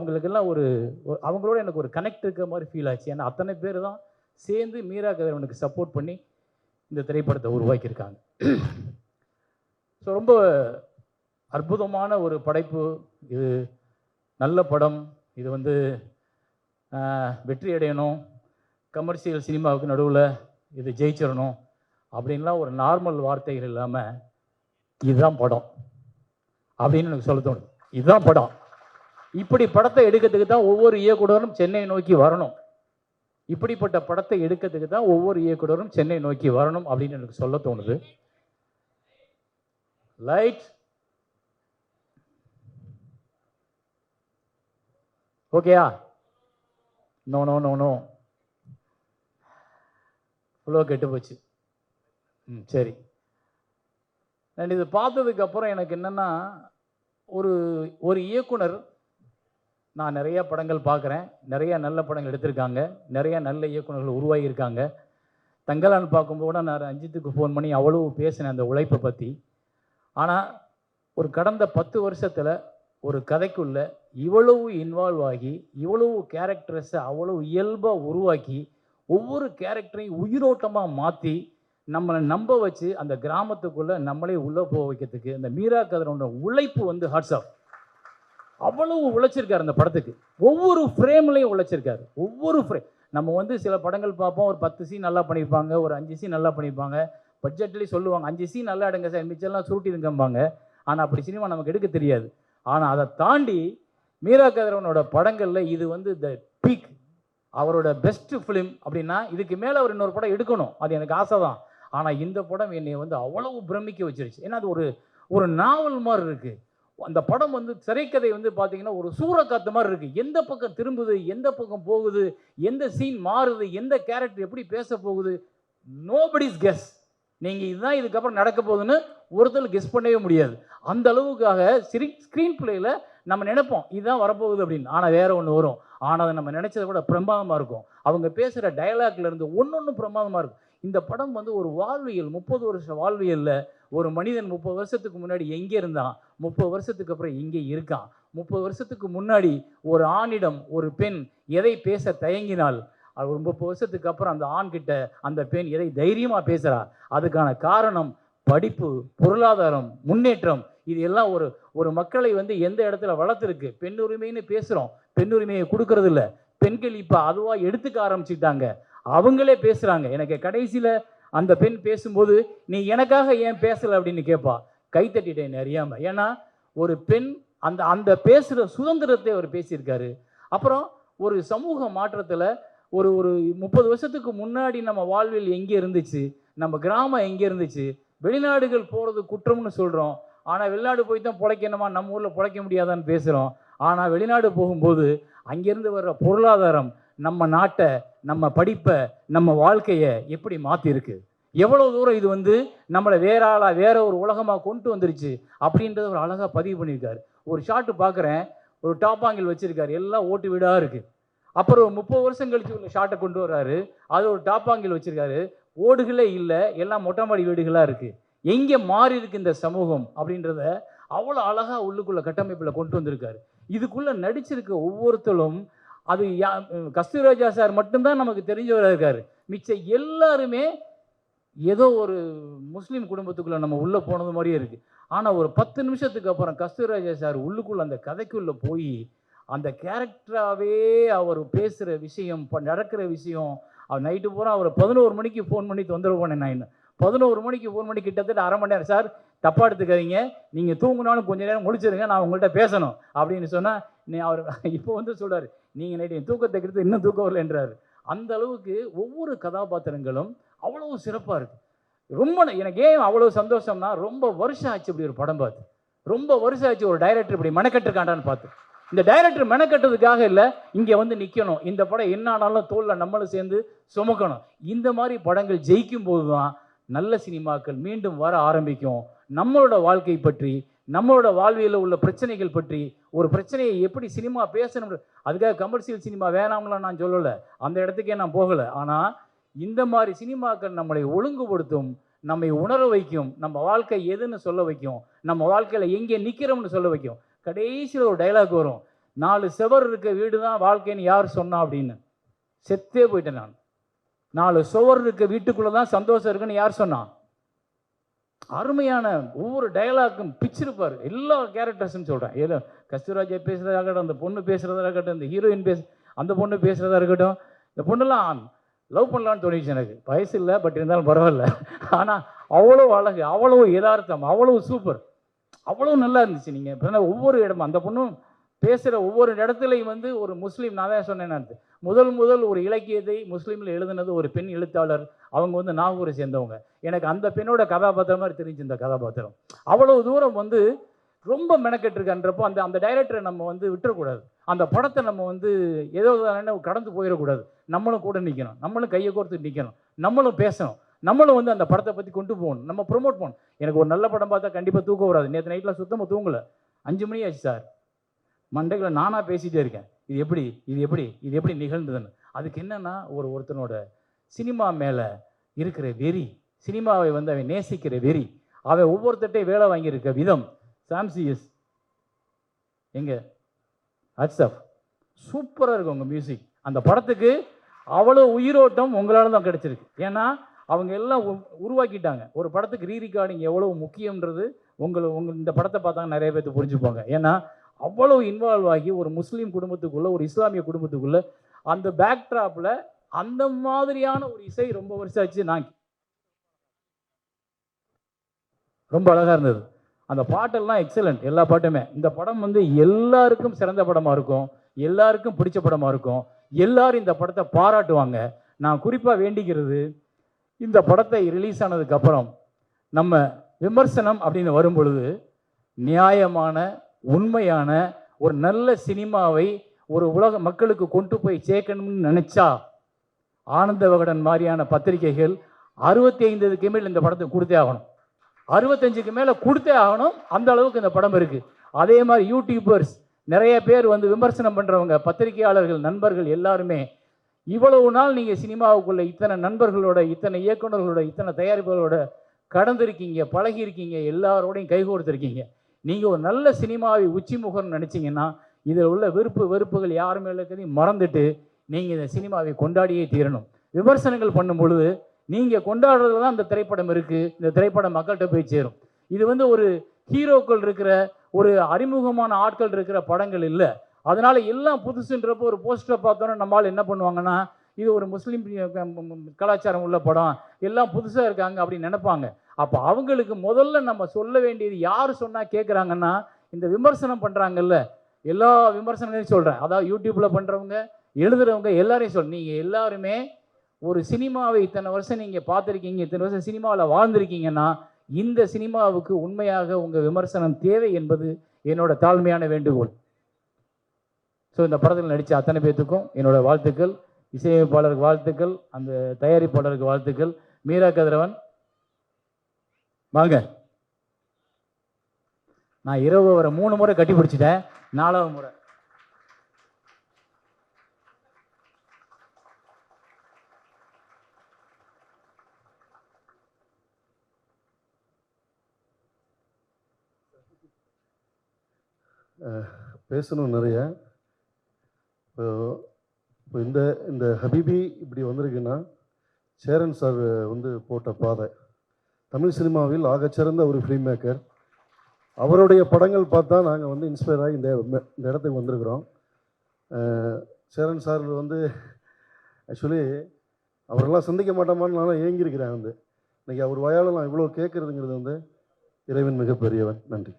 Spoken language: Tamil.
அவங்களுக்கெல்லாம் அவங்களோட எனக்கு ஒரு கனெக்ட் இருக்கிற மாதிரி ஃபீல் ஆச்சு. ஏன்னா அத்தனை பேர் தான் சேர்ந்து மீரா கதிரவனுக்கு சப்போர்ட் பண்ணி இந்த திரைப்படத்தை உருவாக்கியிருக்காங்க. ஸோ ரொம்ப அற்புதமான ஒரு படைப்பு இது. நல்ல படம். இது வெற்றி அடையணும், கமர்ஷியல் சினிமாவுக்கு நடுவில் இது ஜெயிச்சிடணும் அப்படின்லாம் ஒரு நார்மல் வார்த்தைகள் இல்லாமல் இதுதான் படம் அப்படின்னு எனக்கு சொல்ல தோணுது. இதுதான் படம். இப்படி படத்தை எடுக்கிறதுக்கு தான் ஒவ்வொரு இயக்குனரும் சென்னை நோக்கி வரணும். இப்படிப்பட்ட படத்தை எடுக்கிறதுக்கு தான் ஒவ்வொரு இயக்குனரும் சென்னை நோக்கி வரணும் அப்படின்னு எனக்கு சொல்ல தோணுது. லைட் ஓகேயா? நோ நோ நோ நோ இவ்வளோ கெட்டு போச்சு. சரி. நான் இது பார்த்ததுக்கு அப்புறம் எனக்கு என்னன்னா, ஒரு இயக்குனர், நான் நிறைய படங்கள் பார்க்குறேன், நிறைய நல்ல படங்கள் எடுத்திருக்காங்க, நிறைய நல்ல இயக்குனர்கள் உருவாகியிருக்காங்க. தங்கலான்னு பார்க்கும்போது நான் ரஞ்சித்துக்கு ஃபோன் பண்ணி அவ்வளவு பேசினேன் அந்த உழைப்பை பற்றி. ஆனால் ஒரு கடந்த 10 வருஷத்தில் ஒரு கதைக்குள்ள இவ்வளவு இன்வால்வ் ஆகி இவ்வளவு கேரக்டர்ஸை அவ்வளவு இயல்பாக உருவாக்கி ஒவ்வொரு கேரக்டரையும் உயிரோட்டமாக மாற்றி நம்மளை நம்ப வச்சு அந்த கிராமத்துக்குள்ளே நம்மளே உள்ளே போக வைக்கிறதுக்கு இந்த மீரா கதிரவனோட உழைப்பு ஹாட்ஸ் ஆஃப். அவ்வளவு உழைச்சிருக்காரு அந்த படத்துக்கு. ஒவ்வொரு ஃப்ரேம்லையும் உழைச்சிருக்காரு. ஒவ்வொரு ஃப்ரேம். நம்ம சில படங்கள் பார்ப்போம், ஒரு 10 சீன் நல்லா பண்ணியிருப்பாங்க, ஒரு 5 சீன் நல்லா பண்ணியிருப்பாங்க, பட்ஜெட்லேயும் சொல்லுவாங்க 5 சீன் நல்லா எடுங்க சார், மிச்சம்லாம் சுருட்டிருங்கம்பாங்க. ஆனால் அப்படி சினிமா நமக்கு எடுக்க தெரியாது. ஆனால் அதை தாண்டி மீரா கதிரவனோட படங்களில் இது த பீக், அவரோட பெஸ்ட் ஃபிலிம் அப்படின்னா இதுக்கு மேலே அவர் இன்னொரு படம் எடுக்கணும், அது எனக்கு ஆசை தான். ஆனால் இந்த படம் என்னை அவ்வளவு பிரமிக்க வச்சிருச்சு. ஏன்னா அது ஒரு நாவல் மாதிரி இருக்குது. அந்த படம் திரைக்கதை பார்த்தீங்கன்னா ஒரு சூறக்காத்து மாதிரி இருக்குது. எந்த பக்கம் திரும்புது, எந்த பக்கம் போகுது, எந்த சீன் மாறுது, எந்த கேரக்டர் எப்படி பேச போகுது, நோபடிஸ் கெஸ். நீங்கள் இதுதான் இதுக்கப்புறம் நடக்க போகுதுன்னு ஒருத்தர் கெஸ் பண்ணவே முடியாது. அந்த அளவுக்காக ஸ்க்ரீன் பிளேயில் நம்ம நினைப்போம் இதுதான் வரப்போகுது அப்படின்னு. ஆனால் வேற ஒன்று வரும். ஆனால் அதை நம்ம நினைச்சதை விட பிரமாதமாக இருக்கும். அவங்க பேசுகிற டயலாக்ல இருந்து ஒன்று பிரமாதமாக இருக்கும். இந்த படம் ஒரு வாழ்வியல், 30 வருஷ வாழ்வியலில் ஒரு மனிதன் 30 வருஷத்துக்கு முன்னாடி எங்கே இருந்தான், 30 வருஷத்துக்கு அப்புறம் எங்கே இருக்கான், 30 வருஷத்துக்கு முன்னாடி ஒரு ஆணிடம் ஒரு பெண் எதை பேச தயங்கினால் ஒரு 30 வருஷத்துக்கு அப்புறம் அந்த ஆண்கிட்ட அந்த பெண் எதை தைரியமாக பேசுகிறா, அதுக்கான காரணம் படிப்பு, பொருளாதாரம், முன்னேற்றம். இது எல்லாம் ஒரு மக்களை எந்த இடத்துல வளர்த்துருக்கு. பெண் உரிமைன்னு பேசுகிறோம், பெண் உரிமையை கொடுக்கறது இல்லை. பெண்கள் இப்போ அதுவாக எடுத்துக்க ஆரம்பிச்சுட்டாங்க, அவங்களே பேசுகிறாங்க. எனக்கு கடைசியில் அந்த பெண் பேசும்போது நீ எனக்காக ஏன் பேசலை அப்படின்னு கேட்பா. கைத்தட்டிட்டேன் அறியாமல். ஏன்னா ஒரு பெண் அந்த பேசுகிற சுதந்திரத்தை அவர் பேசியிருக்காரு. அப்புறம் ஒரு சமூக மாற்றத்தில் ஒரு 30 வருஷத்துக்கு முன்னாடி நம்ம வாழ்வில் எங்கே இருந்துச்சு, நம்ம கிராமம் எங்கே இருந்துச்சு, வெளிநாடுகள் போகிறது குற்றம்னு சொல்கிறோம். ஆனால் வெளிநாடு போய் தான் பிழைக்கணுமா, நம்ம ஊரில் பிழைக்க முடியாதான்னு பேசுகிறோம். ஆனால் வெளிநாடு போகும்போது அங்கேருந்து வர்ற பொருளாதாரம் நம்ம நாட்டை, நம்ம படிப்பை, நம்ம வாழ்க்கையை எப்படி மாற்றிருக்கு, எவ்வளோ தூரம் இது நம்மளை வேற ஒரு உலகமாக கொண்டு வந்துருச்சு அப்படின்றத ஒரு அழகாக பதிவு பண்ணியிருக்காரு. ஒரு ஷாட்டு பார்க்குறேன், ஒரு டாப்பாங்கில் வச்சுருக்காரு, எல்லாம் ஓட்டு வீடாக இருக்குது. அப்புறம் 30 வருஷம் கழிச்சு உள்ள ஷாட்டை கொண்டு வர்றாரு, அது ஒரு டாப்பாங்கில் வச்சுருக்காரு, ஓடுகளே இல்லை, எல்லாம் மொட்டை மாடி வீடுகளாக இருக்குது. எங்கே மாறி இருக்கு இந்த சமூகம் அப்படின்றத அவ்வளோ அழகாக உள்ளுக்குள்ள கட்டமைப்பில் கொண்டு வந்திருக்காரு. இதுக்குள்ளே நடிச்சிருக்க ஒவ்வொருத்தரும் அது கஸ்தூரிராஜா சார் மட்டும்தான் நமக்கு தெரிஞ்சவராக இருக்காரு. மிச்சம் எல்லாருமே ஏதோ ஒரு முஸ்லீம் குடும்பத்துக்குள்ளே நம்ம உள்ளே போனது மாதிரியே இருக்குது. ஆனால் ஒரு 10 நிமிஷத்துக்கு அப்புறம் கஸ்தூரிராஜா சார் உள்ளுக்குள்ளே அந்த கதைக்குள்ளே போய் அந்த கேரக்டராகவே அவர் பேசுகிற விஷயம், நடக்கிற விஷயம். அவர் நைட்டு பூரா அவர் 11 மணிக்கு ஃபோன் பண்ணி தொந்தரவு பண்ணேன். நான் 11 மணிக்கு ஃபோன் பண்ணி கிட்டத்தட்ட அரை மணி நேரம், சார் தப்பாக எடுத்துக்காதீங்க, நீங்கள் தூங்கினாலும் கொஞ்சம் நேரம் முடிச்சிருங்க, நான் உங்கள்கிட்ட பேசணும் அப்படின்னு சொன்னால் அவர் இப்போ சொல்கிறார், நீங்கள் நைட்டு என் தூக்கத்தை கெடுத்து இன்னும் தூக்கம் வரலன்றாரு. அந்த அளவுக்கு ஒவ்வொரு கதாபாத்திரங்களும் அவ்வளவு சிறப்பாக இருக்குது. ரொம்ப எனக்கு ஏன் அவ்வளோ சந்தோஷம்னா, ரொம்ப வருஷம் ஆச்சு இப்படி ஒரு படம் பார்த்து, ரொம்ப வருஷம் ஆச்சு ஒரு டைரக்டர் இப்படி மெனக்கட்டுருக்காண்டான்னு பார்த்து. இந்த டைரக்டர் மெனக்கட்டுறதுக்காக இல்லை, இங்கே நிற்கணும், இந்த படம் என்ன ஆனாலும் தோளில் நம்மளும் சேர்ந்து சுமக்கணும். இந்த மாதிரி படங்கள் ஜெயிக்கும் போது தான் நல்ல சினிமாக்கள் மீண்டும் வர ஆரம்பிக்கும். நம்மளோட வாழ்க்கை பற்றி, நம்மளோட வாழ்வியலில் உள்ள பிரச்சனைகள் பற்றி, ஒரு பிரச்சனையை எப்படி சினிமா பேசணும், அதுக்காக கமர்ஷியல் சினிமா வேணாம்லாம் நான் சொல்லலை, அந்த இடத்துக்கே நான் போகலை. ஆனால் இந்த மாதிரி சினிமாக்கள் நம்மளை ஒழுங்குபடுத்தும், நம்மை உணர வைக்கும், நம்ம வாழ்க்கை எதுன்னு சொல்ல வைக்கும், நம்ம வாழ்க்கையில் எங்கே நிற்கிறோம்னு சொல்ல வைக்கும். கடைசியில் ஒரு டைலாக் வரும், 4 செவர் இருக்க வீடு தான் வாழ்க்கைன்னு யார் சொன்னா அப்படின்னு செத்தே போயிட்டேன் நான். 4 சுவர் இருக்க வீட்டுக்குள்ள தான் சந்தோஷம் இருக்குன்னு யார் சொன்னா? அருமையான ஒவ்வொரு டயலாக்கும் பிச்சிருப்பார். எல்லா கேரக்டர்ஸ்ன்னு சொல்கிறேன். ஏதோ கஸ்தூராஜா பேசுகிறதா இருக்கட்டும், அந்த பொண்ணு பேசுகிறதா இருக்கட்டும், இந்த ஹீரோயின் அந்த பொண்ணு பேசுகிறதா இருக்கட்டும், இந்த பொண்ணெல்லாம் லவ் பண்ணலான்னு தோணிச்சு எனக்கு. வயசு இல்லை, பட் இருந்தாலும் பரவாயில்ல. ஆனால் அவ்வளோ அழகு, அவ்வளோ யதார்த்தம், அவ்வளோ சூப்பர், அவ்வளோ நல்லா இருந்துச்சு. நீங்கள் இப்போ ஒவ்வொரு இடமும் அந்த பொண்ணும் பேசுகிற ஒவ்வொரு இடத்துலையும் வந்து ஒரு முஸ்லீம், நான் தான் சொன்னேன், முதல் ஒரு இலக்கியத்தை முஸ்லீமில் எழுதுனது ஒரு பெண் எழுத்தாளர். அவங்க வந்து நாகூரை சேர்ந்தவங்க. எனக்கு அந்த பெண்ணோட கதாபாத்திரம் மாதிரி தெரிஞ்சு இந்த கதாபாத்திரம். அவ்வளோ தூரம் வந்து ரொம்ப மெனக்கெட்டுருக்கன்றப்போ அந்த அந்த டைரக்டரை நம்ம வந்து விட்டுறக்கூடாது. அந்த படத்தை நம்ம வந்து ஏதோ கடந்து போயிடக்கூடாது. நம்மளும் கூட நிற்கணும், நம்மளும் கையை கோர்த்து நிற்கணும், நம்மளும் பேசணும், நம்மளும் வந்து அந்த படத்தை பற்றி கொண்டு போகணும், நம்ம ப்ரொமோட் பண்ணணும். எனக்கு ஒரு நல்ல படம் பார்த்தா கண்டிப்பாக தூக்கம் வராது. நேற்று நைட்டில் சுத்தமாக தூங்கலை. 5 மணி ஆச்சு சார். மண்டைகளை நானாக பேசிகிட்டே இருக்கேன். இது எப்படி நிகழ்ந்ததுன்னு. அதுக்கு என்னென்னா ஒருத்தனோட சினிமா மேலே இருக்கிற வெறி, சினிமாவை வந்து அவன் நேசிக்கிற வெறி, அவன் ஒவ்வொருத்தட்டையும் வேலை வாங்கியிருக்க விதம். சாம்சிஎஸ் எங்க அட்சப் சூப்பராக இருக்கும் உங்கள் மியூசிக். அந்த படத்துக்கு அவ்வளோ உயிரோட்டம் உங்களால் தான் கிடைச்சிருக்கு. ஏன்னா அவங்க எல்லாம் உருவாக்கிட்டாங்க. ஒரு படத்துக்கு ரீரிகார்டிங் எவ்வளோ முக்கியன்றது உங்கள் இந்த படத்தை பார்த்தாங்க நிறைய பேர்த்து புரிஞ்சுப்பாங்க. ஏன்னா அவ்வளவு இன்வால்வ் ஆகி ஒரு முஸ்லீம் குடும்பத்துக்குள்ள, ஒரு இஸ்லாமிய குடும்பத்துக்குள்ள அந்த பேக்ட்ராப்பில் அந்த மாதிரியான ஒரு இசை ரொம்ப வருஷம் ஆச்சு. நான் ரொம்ப அழகாக இருந்தது. அந்த பாட்டெல்லாம் எக்ஸலண்ட், எல்லா பாட்டுமே. இந்த படம் வந்து எல்லாருக்கும் சிறந்த படமாக இருக்கும், எல்லாருக்கும் பிடிச்ச படமாக இருக்கும், எல்லாரும் இந்த படத்தை பாராட்டுவாங்க. நான் குறிப்பாக வேண்டிக்கிறது, இந்த படத்தை ரிலீஸ் ஆனதுக்கப்புறம் நம்ம விமர்சனம் அப்படின்னு வரும் பொழுது நியாயமான, உண்மையான ஒரு நல்ல சினிமாவை ஒரு உலக மக்களுக்கு கொண்டு போய் சேர்க்கணும்னு நினைச்சா ஆனந்த விகடன் மாதிரியான பத்திரிகைகள் 65க்கு மேல் இந்த படத்தை கொடுத்தே ஆகணும், 65க்கு மேலே கொடுத்தே ஆகணும். அந்த அளவுக்கு இந்த படம் இருக்கு. அதே மாதிரி யூடியூபர்ஸ் நிறைய பேர் வந்து விமர்சனம் பண்ணுறவங்க, பத்திரிகையாளர்கள், நண்பர்கள் எல்லாருமே இவ்வளவு நாள் நீங்கள் சினிமாவுக்குள்ள இத்தனை நண்பர்களோட, இத்தனை இயக்குநர்களோட, இத்தனை தயாரிப்புகளோட கடந்திருக்கீங்க, பழகியிருக்கீங்க, எல்லாரோடையும் கைகோர்த்திருக்கீங்க. நீங்கள் ஒரு நல்ல சினிமாவை உச்சிமுகம்னு நினச்சிங்கன்னா இதில் உள்ள வெறுப்புகள் யாருமே இருக்கிறதையும் மறந்துட்டு நீங்கள் இந்த சினிமாவை கொண்டாடியே தீரணும். விமர்சனங்கள் பண்ணும் பொழுது நீங்கள் கொண்டாடுறதுல தான் இந்த திரைப்படம் இருக்குது. இந்த திரைப்படம் மக்கள்கிட்ட போய் சேரும். இது வந்து ஒரு ஹீரோக்கள் இருக்கிற, ஒரு அறிமுகமான ஆட்கள் இருக்கிற படங்கள் இல்லை. அதனால் எல்லாம் புதுசுன்றப்போ ஒரு போஸ்டரை பார்த்தோன்னா நம்மளால் என்ன பண்ணுவாங்கன்னா, இது ஒரு முஸ்லீம் கலாச்சாரம் உள்ள படம், எல்லாம் புதுசாக இருக்காங்க அப்படின்னு நினைப்பாங்க. அப்போ அவங்களுக்கு முதல்ல நம்ம சொல்ல வேண்டியது, யார் சொன்னால் கேட்குறாங்கன்னா, இந்த விமர்சனம் பண்ணுறாங்கல்ல, எல்லா விமர்சனங்களையும் சொல்கிறேன். அதாவது யூடியூப்பில் பண்ணுறவங்க, எழுதுகிறவங்க எல்லாரையும் நீங்கள் எல்லாருமே ஒரு சினிமாவை இத்தனை வருஷம் நீங்கள் பார்த்துருக்கீங்க, இத்தனை வருஷம் சினிமாவில் வாழ்ந்திருக்கீங்கன்னா இந்த சினிமாவுக்கு உண்மையாக உங்கள் விமர்சனம் தேவை என்பது என்னோட தாழ்மையான வேண்டுகோள். ஸோ இந்த படத்தில் நடித்த அத்தனை பேர்த்துக்கும் என்னோட வாழ்த்துக்கள், இசையமைப்பாளருக்கு வாழ்த்துக்கள், அந்த தயாரிப்பாளருக்கு வாழ்த்துக்கள். மீரா கதிரவன் வாங்க. நான் இரவு வர 3 முறை கட்டி பிடிச்சிட்டேன், 4வது முறை. பேசணும் நிறைய. இப்போ இந்த ஹபீபி இப்படி வந்திருக்குன்னா சேரன் சார் வந்து போட்ட பாதை. தமிழ் சினிமாவில் ஆகச்சிறந்த ஒரு ஃபிலிம் மேக்கர். அவருடைய படங்கள் பார்த்தா நாங்கள் வந்து இன்ஸ்பயர் ஆகி இந்த இடத்துக்கு வந்திருக்கிறோம். சேரன் சார் வந்து ஆக்சுவலி அவரெல்லாம் சந்திக்க மாட்டோமான்னு நான் ஏங்கியிருக்கிறேன். வந்து இன்றைக்கி அவர் வாயால் நான் இவ்வளோ கேட்குறதுங்கிறது வந்து இறைவன் மிகப்பெரியவன். நன்றி.